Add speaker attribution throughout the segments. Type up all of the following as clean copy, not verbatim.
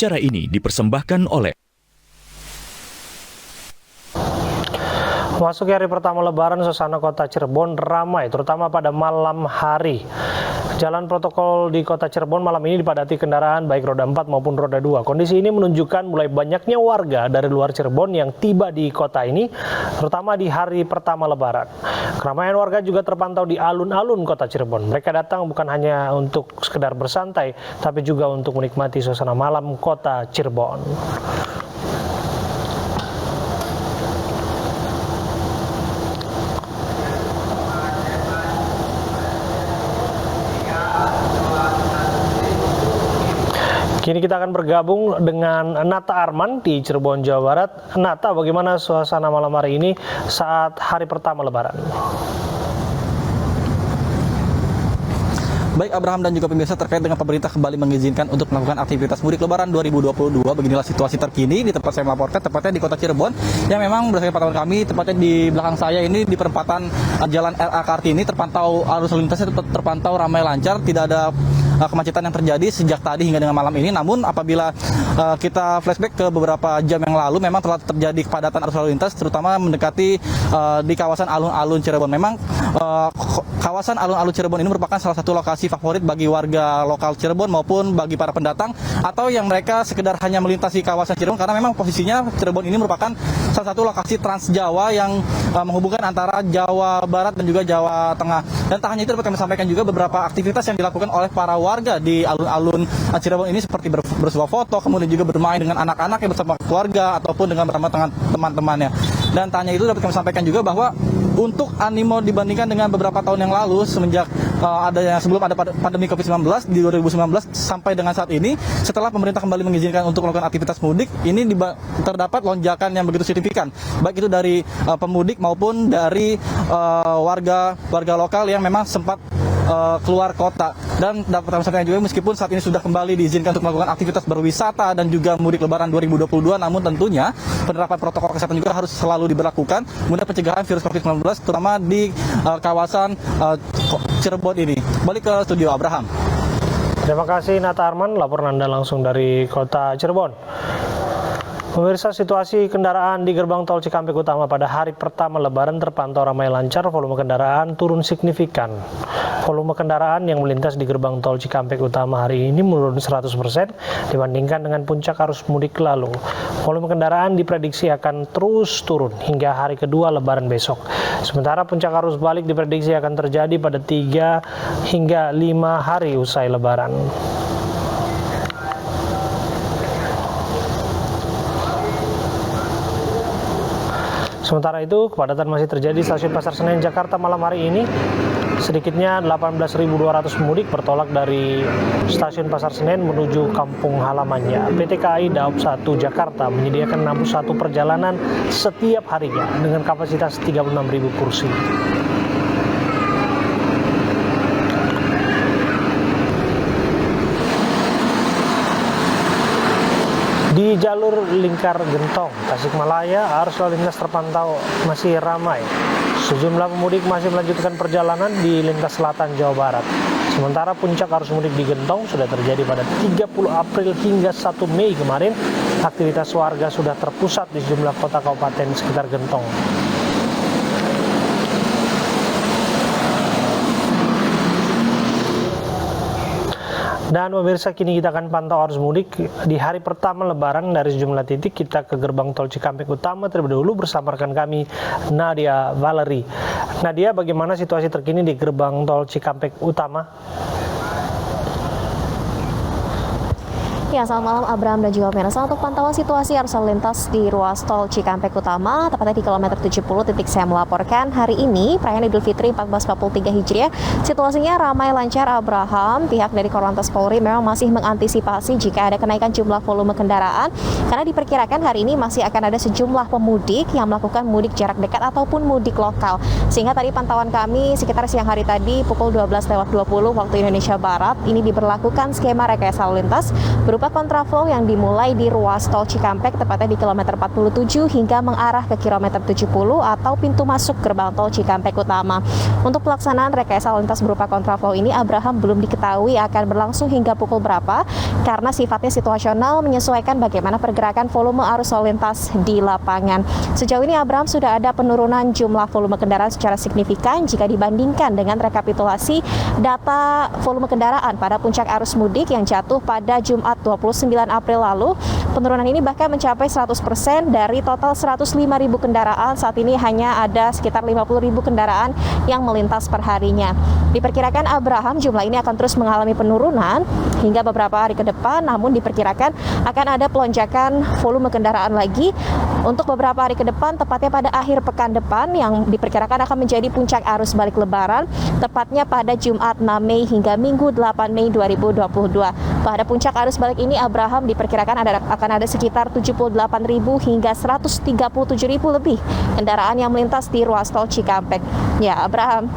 Speaker 1: Acara ini dipersembahkan oleh
Speaker 2: Memasuki hari pertama Lebaran, suasana kota Cirebon ramai, terutama pada malam hari. Jalan protokol di kota Cirebon malam ini dipadati kendaraan baik roda 4 maupun roda 2. Kondisi ini menunjukkan mulai banyaknya warga dari luar Cirebon yang tiba di kota ini, terutama di hari pertama Lebaran. Keramaian warga juga terpantau di alun-alun kota Cirebon. Mereka datang bukan hanya untuk sekedar bersantai, tapi juga untuk menikmati suasana malam kota Cirebon. Kini kita akan bergabung dengan Nata Arman di Cirebon, Jawa Barat. Nata, bagaimana suasana malam hari ini saat hari pertama Lebaran?
Speaker 3: Baik Abraham dan juga pemirsa, terkait dengan pemerintah kembali mengizinkan untuk melakukan aktivitas mudik Lebaran 2022. Beginilah situasi terkini di tempat saya melaporkan, tepatnya di kota Cirebon, yang memang berdasarkan pantauan kami, tepatnya di belakang saya ini di perempatan Jalan RA Kartini, terpantau arus lalu lintasnya terpantau ramai lancar, tidak ada kemacetan yang terjadi sejak tadi hingga dengan malam ini. Namun apabila kita flashback ke beberapa jam yang lalu, memang telah terjadi kepadatan arus lalu lintas, terutama mendekati di kawasan alun-alun Cirebon. Memang kawasan alun-alun Cirebon ini merupakan salah satu lokasi favorit bagi warga lokal Cirebon maupun bagi para pendatang atau yang mereka sekedar hanya melintasi kawasan Cirebon, karena memang posisinya Cirebon ini merupakan salah satu lokasi Trans Jawa yang menghubungkan antara Jawa Barat dan juga Jawa Tengah. Dan tak hanya itu, dapat kami sampaikan juga beberapa aktivitas yang dilakukan oleh para warga di alun-alun Cirebon ini, seperti bersuah foto, kemudian juga bermain dengan anak-anaknya bersama keluarga ataupun dengan bersama teman-temannya. Dan tak hanya itu, dapat kami sampaikan juga bahwa untuk animo dibandingkan dengan beberapa tahun yang lalu, semenjak sebelum ada pandemi COVID-19 di 2019 sampai dengan saat ini, setelah pemerintah kembali mengizinkan untuk melakukan aktivitas mudik, ini terdapat lonjakan yang begitu signifikan, baik itu dari pemudik maupun dari warga lokal yang memang sempat keluar kota. Dan dapat kami sampaikan juga, meskipun saat ini sudah kembali diizinkan untuk melakukan aktivitas berwisata dan juga mudik Lebaran 2022, namun tentunya penerapan protokol kesehatan juga harus selalu diberlakukan guna pencegahan virus COVID-19, terutama di kawasan Cirebon ini. Balik ke studio Abraham.
Speaker 2: Terima kasih Nata Arman, laporan Anda langsung dari kota Cirebon. Pemirsa, situasi kendaraan di gerbang tol Cikampek Utama pada hari pertama Lebaran terpantau ramai lancar, volume kendaraan turun signifikan. Volume kendaraan yang melintas di gerbang tol Cikampek Utama hari ini menurun 100% dibandingkan dengan puncak arus mudik lalu. Volume kendaraan diprediksi akan terus turun hingga hari kedua Lebaran besok. Sementara puncak arus balik diprediksi akan terjadi pada 3 hingga 5 hari usai Lebaran. Sementara itu, kepadatan masih terjadi di Stasiun Pasar Senen, Jakarta malam hari ini. Sedikitnya 18.200 pemudik bertolak dari Stasiun Pasar Senen menuju kampung halamannya. PT KAI Daob 1 Jakarta menyediakan 61 perjalanan setiap harinya dengan kapasitas 36.000 kursi. Di jalur Lingkar Gentong, Tasikmalaya, arus lalu lintas terpantau masih ramai. Sejumlah pemudik masih melanjutkan perjalanan di lintas selatan Jawa Barat. Sementara puncak arus mudik di Gentong sudah terjadi pada 30 April hingga 1 Mei kemarin. Aktivitas warga sudah terpusat di sejumlah kota kabupaten sekitar Gentong. Dan pemirsa, kini kita akan pantau arus mudik di hari pertama Lebaran dari sejumlah titik. Kita ke gerbang tol Cikampek Utama terlebih dahulu bersama rekan kami Nadia Valerie. Nadia, bagaimana situasi terkini di gerbang tol Cikampek Utama?
Speaker 4: Ya, selamat malam Abraham dan juga pemirsa. Untuk pantauan situasi arus lalu lintas di ruas tol Cikampek Utama, tepatnya di kilometer 70 titik saya melaporkan hari ini, perayaan Idul Fitri 1443 Hijriah, situasinya ramai lancar Abraham. Pihak dari Korlantas Polri memang masih mengantisipasi jika ada kenaikan jumlah volume kendaraan, karena diperkirakan hari ini masih akan ada sejumlah pemudik yang melakukan mudik jarak dekat ataupun mudik lokal. Sehingga tadi pantauan kami sekitar siang hari tadi pukul 12:20 waktu Indonesia Barat, ini diberlakukan skema rekayasa lalu lintas berupa berupa kontraflow yang dimulai di ruas tol Cikampek tepatnya di kilometer 47 hingga mengarah ke kilometer 70 atau pintu masuk gerbang tol Cikampek Utama. Untuk pelaksanaan rekayasa lalu lintas berupa kontraflow ini, Abraham belum diketahui akan berlangsung hingga pukul berapa karena sifatnya situasional menyesuaikan bagaimana pergerakan volume arus lalu lintas di lapangan. Sejauh ini Abraham sudah ada penurunan jumlah volume kendaraan secara signifikan jika dibandingkan dengan rekapitulasi data volume kendaraan pada puncak arus mudik yang jatuh pada Jumat 29 April lalu. Penurunan ini bahkan mencapai 100% dari total 105.000 kendaraan. Saat ini hanya ada sekitar 50.000 kendaraan yang melintas per harinya. Diperkirakan Abraham jumlah ini akan terus mengalami penurunan hingga beberapa hari ke depan, namun diperkirakan akan ada pelonjakan volume kendaraan lagi untuk beberapa hari ke depan, tepatnya pada akhir pekan depan yang diperkirakan akan menjadi puncak arus balik lebaran, tepatnya pada Jumat 6 Mei hingga Minggu 8 Mei 2022. Pada puncak arus balik ini Abraham diperkirakan akan ada sekitar 78.000 hingga 137.000 lebih kendaraan yang melintas di ruas tol Cikampek. Ya, Abraham.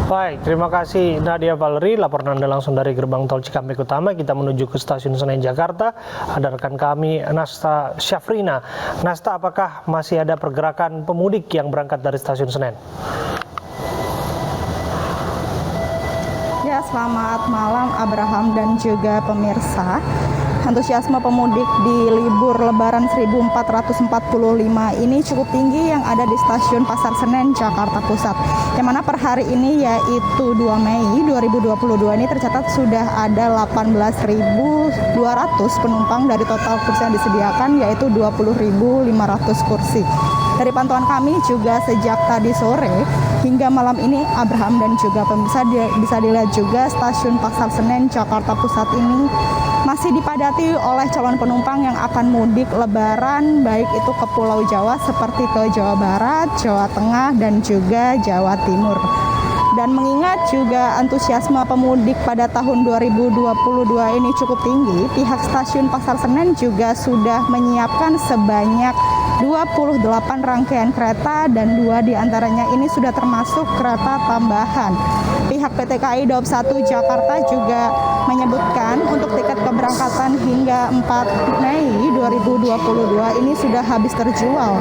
Speaker 2: Baik, terima kasih Nadia Valerie, laporan Anda langsung dari gerbang tol Cikampek Utama. Kita menuju ke stasiun Senen Jakarta. Ada rekan kami Nasta Syafrina. Nasta, apakah masih ada pergerakan pemudik yang berangkat dari stasiun Senen?
Speaker 5: Ya, selamat malam Abraham dan juga pemirsa. Antusiasme pemudik di libur Lebaran 1445 ini cukup tinggi yang ada di stasiun Pasar Senen, Jakarta Pusat. Yang mana per hari ini yaitu 2 Mei 2022 ini tercatat sudah ada 18.200 penumpang dari total kursi yang disediakan yaitu 20.500 kursi. Dari pantauan kami juga sejak tadi sore hingga malam ini Abraham dan juga pemirsa bisa dilihat juga stasiun Pasar Senen Jakarta Pusat ini masih dipadati oleh calon penumpang yang akan mudik Lebaran baik itu ke Pulau Jawa seperti ke Jawa Barat, Jawa Tengah dan juga Jawa Timur. Dan mengingat juga antusiasme pemudik pada tahun 2022 ini cukup tinggi, pihak stasiun Pasar Senen juga sudah menyiapkan sebanyak 28 rangkaian kereta dan 2 diantaranya ini sudah termasuk kereta tambahan. Pihak PT KAI Daob 1 Jakarta juga menyebutkan untuk tiket keberangkatan hingga 4 Mei 2022 ini sudah habis terjual.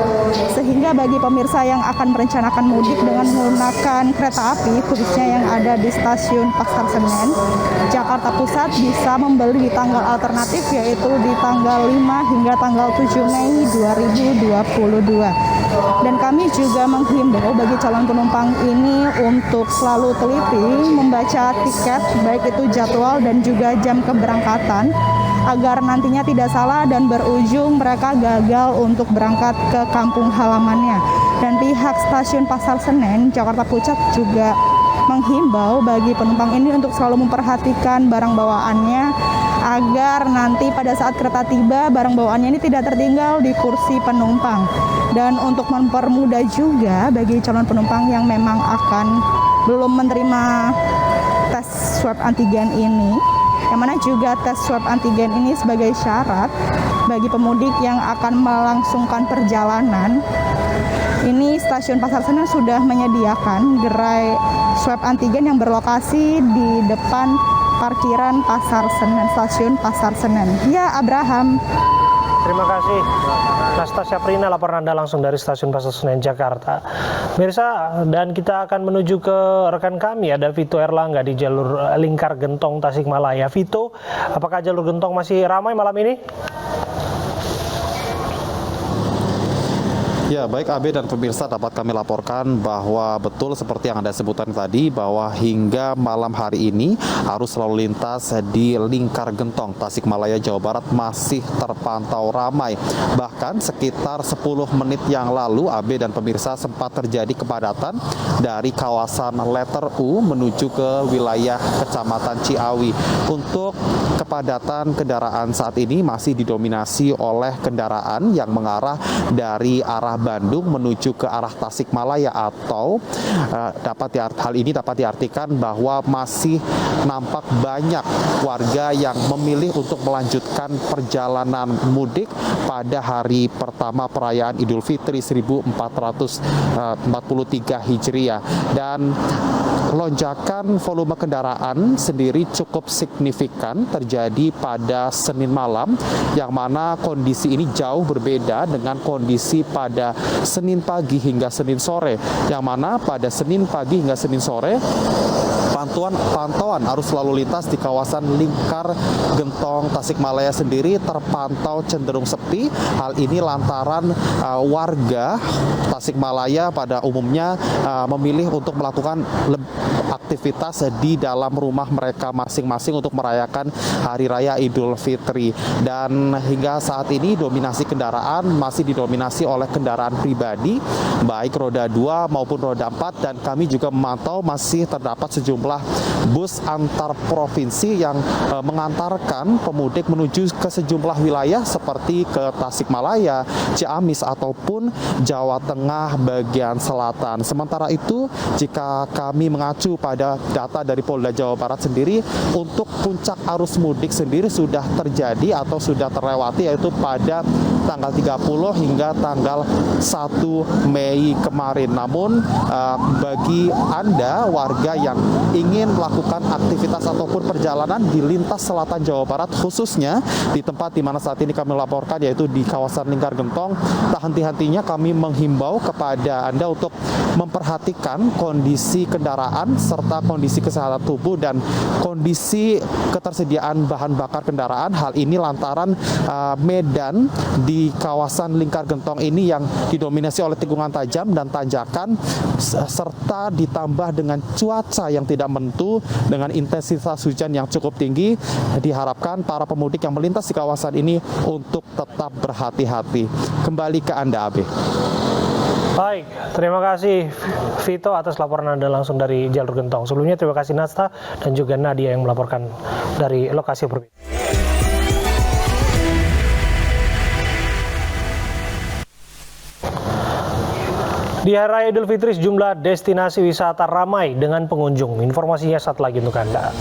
Speaker 5: Sehingga bagi pemirsa yang akan merencanakan mudik dengan menggunakan kereta api, khususnya yang ada di stasiun Pasar Senen, Jakarta Pusat bisa membeli di tanggal alternatif yaitu di tanggal 5 hingga tanggal 7 Mei 2022. Dan kami juga menghimbau bagi calon penumpang ini untuk selalu teliti membaca tiket baik itu jadwal dan juga jam keberangkatan agar nantinya tidak salah dan berujung mereka gagal untuk berangkat ke kampung halamannya. Dan pihak stasiun Pasar Senen Jakarta Pusat juga menghimbau bagi penumpang ini untuk selalu memperhatikan barang bawaannya agar nanti pada saat kereta tiba barang bawaannya ini tidak tertinggal di kursi penumpang. Dan untuk mempermudah juga bagi calon penumpang yang memang akan belum menerima tes swab antigen ini, yang mana juga tes swab antigen ini sebagai syarat bagi pemudik yang akan melangsungkan perjalanan. Ini stasiun Pasar Senen sudah menyediakan gerai swab antigen yang berlokasi di depan parkiran Pasar Senen, stasiun Pasar Senen. Ya, Abraham.
Speaker 2: Terima kasih Nasta Syafrina, laporan Anda langsung dari stasiun Pasar Senen Jakarta. Mirsa, dan kita akan menuju ke rekan kami, ada Vito Erlangga di jalur Lingkar Gentong Tasikmalaya. Vito, apakah jalur Gentong masih ramai malam ini?
Speaker 6: Ya, baik AB dan pemirsa, dapat kami laporkan bahwa betul seperti yang Anda sebutkan tadi, bahwa hingga malam hari ini arus lalu lintas di Lingkar Gentong Tasikmalaya Jawa Barat masih terpantau ramai. Bahkan sekitar 10 menit yang lalu AB dan pemirsa sempat terjadi kepadatan dari kawasan letter U menuju ke wilayah Kecamatan Ciawi. Untuk kepadatan kendaraan saat ini masih didominasi oleh kendaraan yang mengarah dari arah Bandung menuju ke arah Tasikmalaya, atau hal ini dapat diartikan bahwa masih nampak banyak warga yang memilih untuk melanjutkan perjalanan mudik pada hari pertama perayaan Idul Fitri 1443 Hijriah. Dan lonjakan volume kendaraan sendiri cukup signifikan terjadi pada Senin malam, yang mana kondisi ini jauh berbeda dengan kondisi pada Senin pagi hingga Senin sore, yang mana pada Senin pagi hingga Senin sore pantauan arus lalu lintas di kawasan Lingkar Gentong Tasikmalaya sendiri terpantau cenderung sepi. Hal ini lantaran warga Tasikmalaya pada umumnya memilih untuk melakukan aktivitas di dalam rumah mereka masing-masing untuk merayakan Hari Raya Idul Fitri. Dan hingga saat ini dominasi kendaraan masih didominasi oleh kendaraan pribadi, baik roda 2 maupun roda 4, dan kami juga memantau masih terdapat sejumlah bus antar provinsi yang mengantarkan pemudik menuju ke sejumlah wilayah seperti ke Tasikmalaya, Ciamis, ataupun Jawa Tengah bagian selatan. Sementara itu, jika kami mengacu pada data dari Polda Jawa Barat sendiri, untuk puncak arus mudik sendiri sudah terjadi atau sudah terlewati, yaitu pada tanggal 30 hingga tanggal 1 Mei kemarin. Namun bagi Anda warga yang ingin melakukan aktivitas ataupun perjalanan di lintas selatan Jawa Barat, khususnya di tempat di mana saat ini kami laporkan, yaitu di kawasan Lingkar Gentong, tak henti-hentinya kami menghimbau kepada Anda untuk memperhatikan kondisi kendaraan serta kondisi kesehatan tubuh dan kondisi ketersediaan bahan bakar kendaraan. Hal ini lantaran medan di kawasan Lingkar Gentong ini yang didominasi oleh tikungan tajam dan tanjakan, serta ditambah dengan cuaca yang tidak menentu dengan intensitas hujan yang cukup tinggi. Diharapkan para pemudik yang melintas di kawasan ini untuk tetap berhati-hati. Kembali ke Anda, Abe.
Speaker 2: Baik, terima kasih Vito atas laporan Anda langsung dari jalur Gentong. Sebelumnya terima kasih Nasta dan juga Nadia yang melaporkan dari lokasi berbeda. Di Hari Raya Idul Fitri, sejumlah destinasi wisata ramai dengan pengunjung. Informasinya saat lagi untuk Anda.